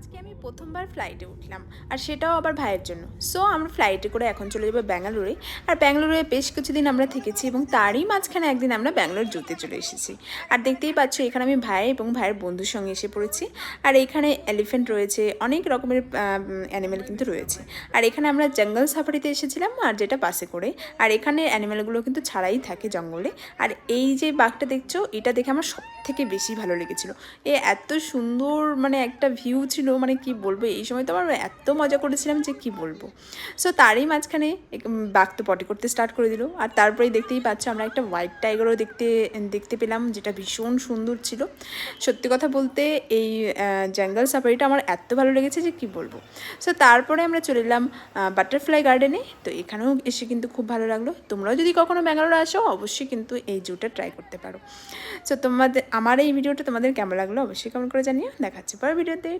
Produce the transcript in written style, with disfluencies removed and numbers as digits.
আজকে আমি প্রথমবার ফ্লাইটে উঠলাম আর সেটাও আবার ভাইয়ের জন্য। সো আমরা ফ্লাইটে করে এখন চলে যাবো ব্যাঙ্গালোরে। আর ব্যাঙ্গালোরে বেশ কিছুদিন আমরা থেকেছি এবং তারই মাঝখানে একদিন আমরা ব্যাঙ্গালোর জুতে চলে এসেছি। আর দেখতেই পাচ্ছ এখানে আমি ভাই এবং ভাইয়ের বন্ধুর সঙ্গে এসে পড়েছি। আর এখানে এলিফ্যান্ট রয়েছে, অনেক রকমের অ্যানিমেল কিন্তু রয়েছে। আর এখানে আমরা জঙ্গল সাফারিতে এসেছিলাম, আর যেটা বাসে করে। আর এখানে অ্যানিমেলগুলো কিন্তু ছাড়াই থাকে জঙ্গলে। আর এই যে বাঘটা দেখছো, এটা দেখে আমার সব থেকে বেশি ভালো লেগেছিল। এত সুন্দর মানে একটা ভিউ ছিল, মানে কি বলবো, এই সময় তো আমার এত মজা করেছিলাম যে কি বলবো। সো তারই মাঝখানে বাঘ তো পটি করতে স্টার্ট করে দিল। আর তারপরেই দেখতেই পাচ্ছ আমরা একটা হোয়াইট টাইগারও দেখতে পেলাম, যেটা ভীষণ সুন্দর ছিল। সত্যি কথা বলতে এই জঙ্গল সাফারিটা আমার এত ভালো লেগেছে যে কি বলবো। সো তারপরে আমরা চলে এলাম বাটারফ্লাই গার্ডেনে। তো এখানেও এসে কিন্তু খুব ভালো লাগলো। তোমরাও যদি কখনো ব্যাঙ্গালোর আসো অবশ্যই কিন্তু এই জুটা ট্রাই করতে পারো। সো আমার এই ভিডিওটা তোমাদের কেমন লাগলো অবশ্যই কমেন্ট করে জানিও। দেখাচ্ছি পরের ভিডিওতে।